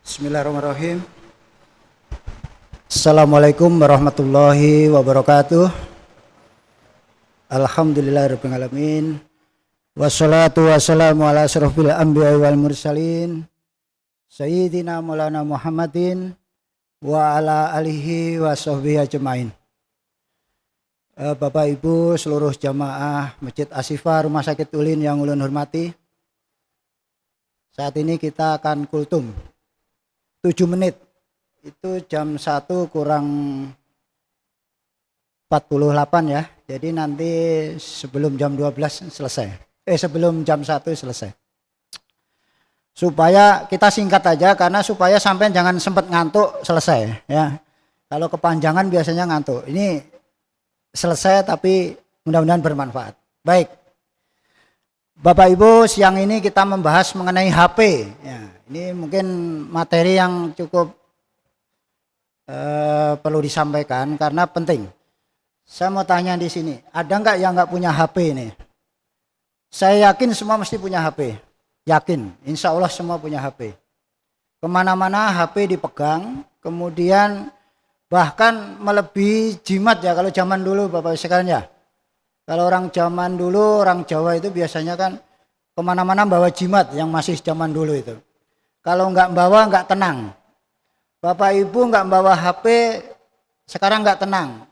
Bismillahirrahmanirrahim. Assalamualaikum warahmatullahi wabarakatuh. Alhamdulillahirabbil alamin. Wassalatu wassalamu ala asyrofil anbiya'i wal mursalin Sayyidina Maulana Muhammadin wa ala alihi wa sahbihi ajmain. Bapak Ibu seluruh jamaah Masjid Ashifa Rumah Sakit Ulin yang ulun hormati. Saat ini kita akan kultum 7 menit. Itu jam 1 kurang 48 ya. Jadi nanti sebelum jam 12 selesai. Sebelum jam 1 selesai. Supaya kita singkat aja karena supaya sampai jangan sempat ngantuk selesai ya. Kalau kepanjangan biasanya ngantuk. Ini selesai tapi mudah-mudahan bermanfaat. Baik. Bapak Ibu, siang ini kita membahas mengenai HP ya. Ini mungkin materi yang cukup perlu disampaikan karena penting. Saya mau tanya di sini, ada nggak yang nggak punya HP ini? Saya yakin semua mesti punya HP. Yakin, insya Allah semua punya HP. Kemana-mana HP dipegang, kemudian bahkan melebihi jimat ya kalau zaman dulu Bapak sekalian ya. Kalau orang zaman dulu, orang Jawa itu biasanya kan kemana-mana bawa jimat yang masih zaman dulu itu. Kalau nggak bawa nggak tenang. Bapak Ibu nggak bawa HP, sekarang nggak tenang.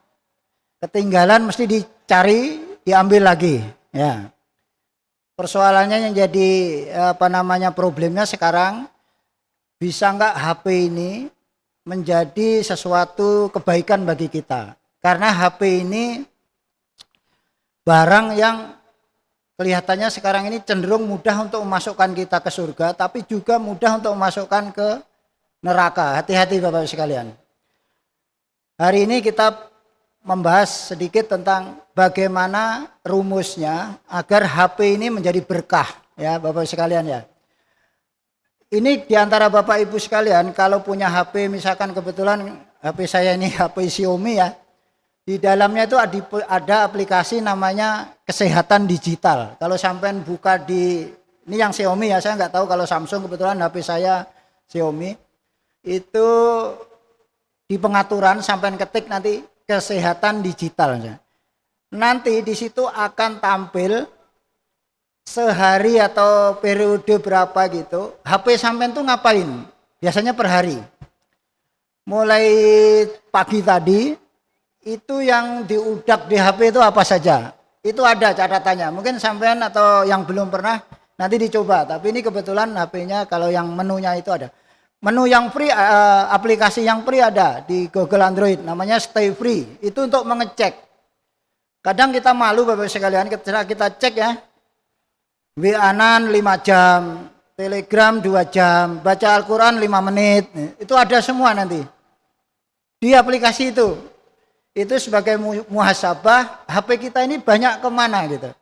Ketinggalan mesti dicari, diambil lagi. Ya. Persoalannya yang jadi problemnya sekarang, bisa nggak HP ini menjadi sesuatu kebaikan bagi kita? Karena HP ini barang yang kelihatannya sekarang ini cenderung mudah untuk memasukkan kita ke surga, tapi juga mudah untuk memasukkan ke neraka. Hati-hati Bapak sekalian. Hari ini kita membahas sedikit tentang bagaimana rumusnya agar HP ini menjadi berkah ya Bapak sekalian ya. Ini diantara Bapak Ibu sekalian kalau punya HP, misalkan kebetulan HP saya ini HP Xiaomi ya. Di dalamnya itu ada aplikasi namanya kesehatan digital. Kalau sampean buka ini yang Xiaomi ya, saya nggak tahu kalau Samsung, kebetulan HP saya Xiaomi. Itu di pengaturan sampean ketik nanti kesehatan digital. Nanti di situ akan tampil sehari atau periode berapa gitu. HP sampean tuh ngapain? Biasanya per hari. Mulai pagi tadi itu yang diudak di HP itu apa saja? Itu ada catatannya. Mungkin sampean atau yang belum pernah nanti dicoba. Tapi ini kebetulan HP-nya kalau yang menunya itu ada. Menu yang free, aplikasi yang free ada di Google Android. Namanya Stay Free. Itu untuk mengecek. Kadang kita malu Bapak sekalian ketika kita cek ya. WA-an 5 jam. Telegram 2 jam. Baca Al-Quran 5 menit. Itu ada semua nanti. Di aplikasi itu. Itu sebagai muhasabah, HP kita ini banyak kemana gitu.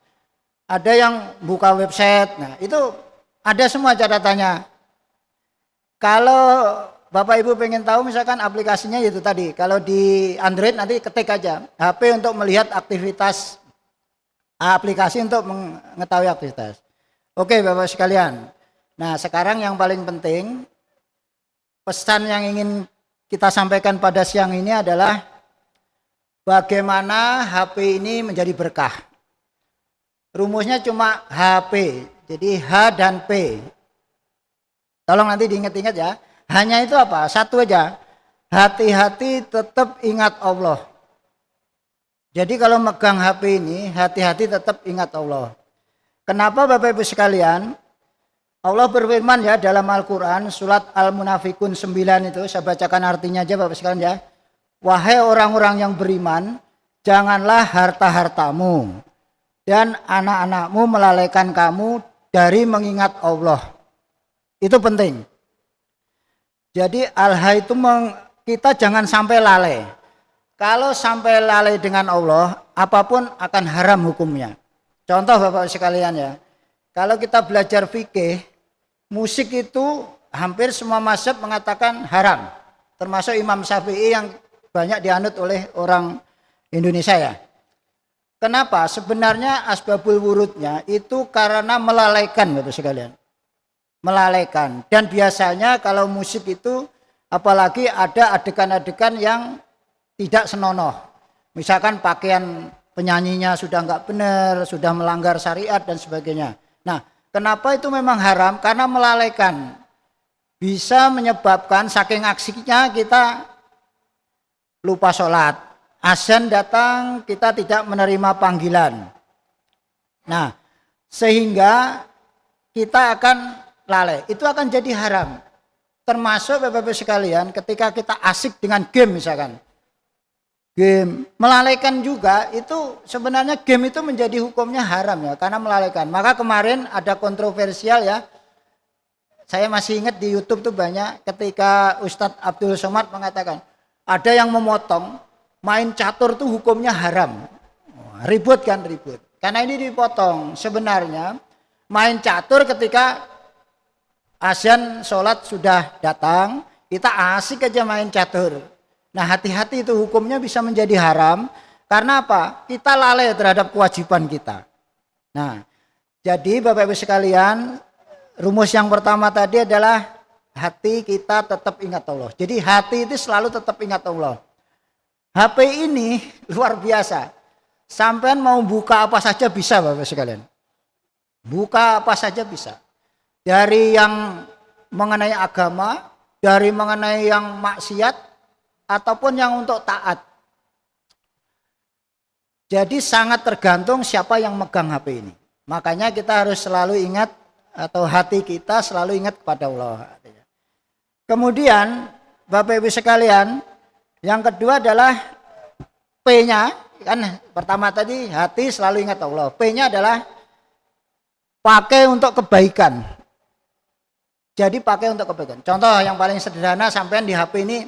Ada yang buka website, nah itu ada semua catatannya. Kalau Bapak Ibu pengen tahu misalkan aplikasinya itu tadi, kalau di Android nanti ketik aja, HP untuk melihat aktivitas, aplikasi untuk mengetahui aktivitas. Oke Bapak sekalian, nah sekarang yang paling penting, pesan yang ingin kita sampaikan pada siang ini adalah bagaimana HP ini menjadi berkah. Rumusnya cuma HP. Jadi H dan P. Tolong nanti diingat-ingat ya. Hanya itu apa? Satu aja. Hati-hati tetap ingat Allah. Jadi kalau megang HP ini, hati-hati tetap ingat Allah. Kenapa Bapak Ibu sekalian? Allah berfirman ya dalam Al-Quran, surat Al-Munafikun 9 itu. Saya bacakan artinya aja Bapak sekalian ya. Wahai orang-orang yang beriman, janganlah harta-hartamu dan anak-anakmu melalaikan kamu dari mengingat Allah. Itu penting. Jadi al-ha itu kita jangan sampai lalai. Kalau sampai lalai dengan Allah, apapun akan haram hukumnya. Contoh Bapak sekalian ya. Kalau kita belajar fikih, musik itu hampir semua mazhab mengatakan haram. Termasuk Imam Syafi'i yang banyak dianut oleh orang Indonesia ya. Kenapa? Sebenarnya asbabul wurudnya itu karena melalaikan Bapak sekalian. melalaikan. Dan biasanya kalau musik itu apalagi ada adegan-adegan yang tidak senonoh. Misalkan pakaian penyanyinya sudah nggak benar, sudah melanggar syariat dan sebagainya. Nah, kenapa itu memang haram? Karena melalaikan. Bisa menyebabkan saking aksinya kita lupa sholat. Azan datang, kita tidak menerima panggilan. Nah, sehingga kita akan lalai. Itu akan jadi haram. Termasuk Bapak-Ibu sekalian ketika kita asik dengan game misalkan. Game melalaikan juga itu sebenarnya game itu menjadi hukumnya haram ya karena melalaikan. Maka kemarin ada kontroversial ya. Saya masih ingat di YouTube tuh banyak ketika Ustadz Abdul Somad mengatakan ada yang memotong main catur tuh hukumnya haram. Ribut kan ribut. Karena ini dipotong. Sebenarnya main catur ketika azan sholat sudah datang, kita asik aja main catur. Nah hati-hati itu hukumnya bisa menjadi haram. Karena apa? Kita lalai terhadap kewajiban kita. Nah jadi Bapak Ibu sekalian, rumus yang pertama tadi adalah hati kita tetap ingat Allah. Jadi hati itu selalu tetap ingat Allah. HP ini luar biasa. Sampean mau buka apa saja bisa Bapak sekalian. Buka apa saja bisa. Dari yang mengenai agama, dari mengenai yang maksiat, ataupun yang untuk taat. Jadi sangat tergantung siapa yang megang HP ini. Makanya kita harus selalu ingat atau hati kita selalu ingat kepada Allah. Kemudian Bapak Ibu sekalian, yang kedua adalah P-nya. Kan pertama tadi hati selalu ingat Allah. P-nya adalah pakai untuk kebaikan. Jadi pakai untuk kebaikan. Contoh yang paling sederhana sampean di HP ini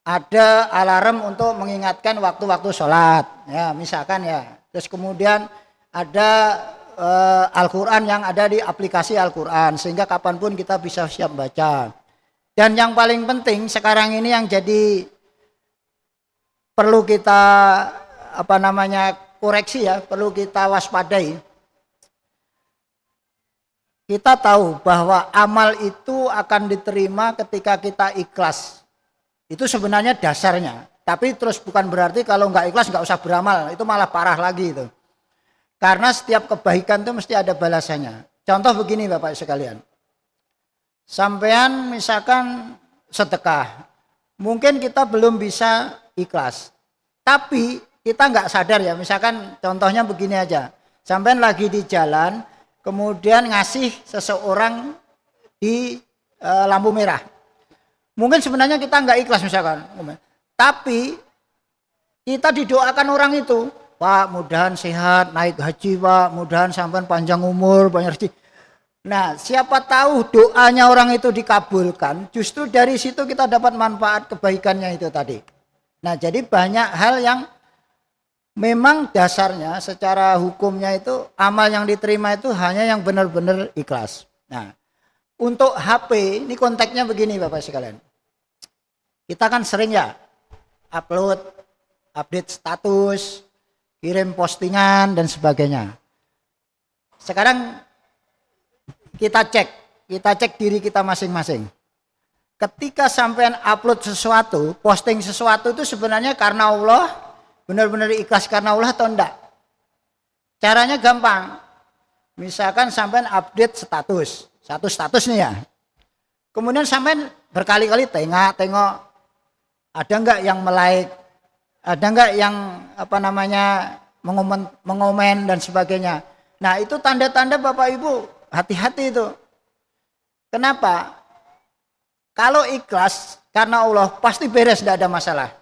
ada alarm untuk mengingatkan waktu-waktu sholat. Ya misalkan ya. Terus kemudian ada Al-Quran yang ada di aplikasi Al-Quran. Sehingga kapanpun kita bisa siap baca. Dan yang paling penting sekarang ini yang jadi perlu kita koreksi ya, perlu kita waspadai. Kita tahu bahwa amal itu akan diterima ketika kita ikhlas. Itu sebenarnya dasarnya. Tapi terus bukan berarti kalau nggak ikhlas nggak usah beramal. Itu malah parah lagi itu. Karena setiap kebaikan itu mesti ada balasannya. Contoh begini Bapak sekalian. Sampean misalkan sedekah. Mungkin kita belum bisa ikhlas. Tapi kita nggak sadar ya, misalkan contohnya begini aja. Sampean lagi di jalan, kemudian ngasih seseorang di lampu merah. Mungkin sebenarnya kita nggak ikhlas misalkan. Tapi kita didoakan orang itu. Pak, mudahan sehat, naik haji Pak, mudahan sampean panjang umur, banyak rezeki. Nah, siapa tahu doanya orang itu dikabulkan, justru dari situ kita dapat manfaat kebaikannya itu tadi. Nah, jadi banyak hal yang memang dasarnya secara hukumnya itu amal yang diterima itu hanya yang benar-benar ikhlas. Nah, untuk HP ini konteksnya begini Bapak sekalian. Kita kan sering ya upload, update status, kirim postingan dan sebagainya. Sekarang kita cek diri kita masing-masing. Ketika sampean upload sesuatu, posting sesuatu itu sebenarnya karena Allah, benar-benar ikhlas karena Allah atau enggak? Caranya gampang. Misalkan sampean update status, satu status nih ya. Kemudian sampean berkali-kali tengok, ada enggak yang like, ada enggak yang mengomen dan sebagainya. Nah, itu tanda-tanda Bapak Ibu, hati-hati itu. Kenapa? Kalau ikhlas karena Allah pasti beres, tidak ada masalah.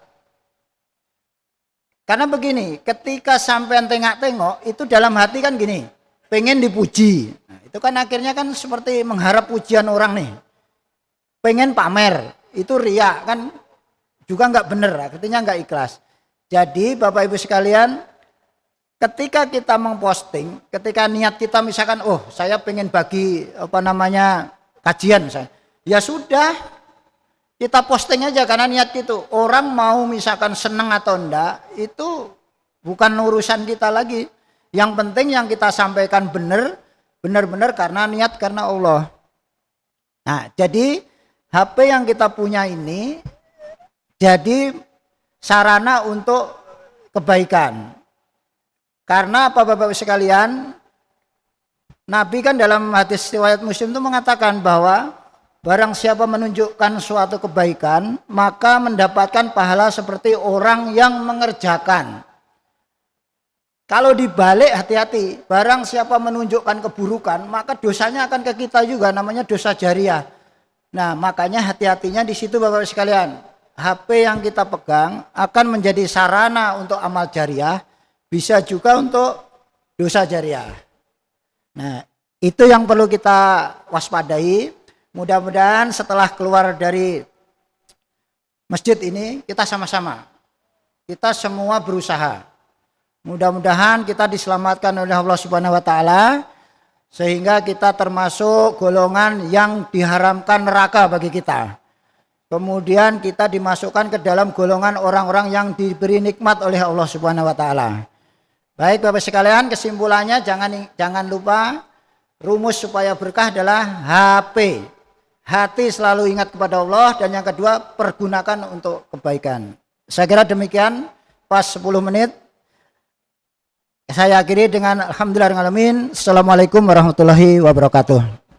Karena begini, ketika sampean tengok itu dalam hati kan gini, pengen dipuji. Nah, itu kan akhirnya kan seperti mengharap pujian orang nih. Pengen pamer, itu riya kan juga nggak bener, artinya nggak ikhlas. Jadi Bapak Ibu sekalian, ketika kita memposting, ketika niat kita misalkan, oh saya pengen bagi kajian misalnya. Ya sudah, kita posting aja karena niat itu. Orang mau misalkan seneng atau enggak, itu bukan urusan kita lagi. Yang penting yang kita sampaikan benar-benar karena niat karena Allah. Nah, jadi HP yang kita punya ini jadi sarana untuk kebaikan. Karena apa Bapak sekalian? Nabi kan dalam hadis riwayat Muslim itu mengatakan bahwa barang siapa menunjukkan suatu kebaikan, maka mendapatkan pahala seperti orang yang mengerjakan. Kalau dibalik hati-hati, barang siapa menunjukkan keburukan, maka dosanya akan ke kita juga, namanya dosa jariah. Nah, makanya hati-hatinya di situ Bapak sekalian. HP yang kita pegang akan menjadi sarana untuk amal jariah, bisa juga untuk dosa jariah. Nah, itu yang perlu kita waspadai. Mudah-mudahan setelah keluar dari masjid ini, kita sama-sama, kita semua berusaha. Mudah-mudahan kita diselamatkan oleh Allah Subhanahu wa taala sehingga kita termasuk golongan yang diharamkan neraka bagi kita. Kemudian kita dimasukkan ke dalam golongan orang-orang yang diberi nikmat oleh Allah Subhanahu wa taala. Baik Bapak sekalian, kesimpulannya jangan lupa rumus supaya berkah adalah HP. Hati selalu ingat kepada Allah, dan yang kedua pergunakan untuk kebaikan. Saya kira demikian, pas 10 menit. Saya akhiri dengan alhamdulillahirabbil alamin. Assalamualaikum warahmatullahi wabarakatuh.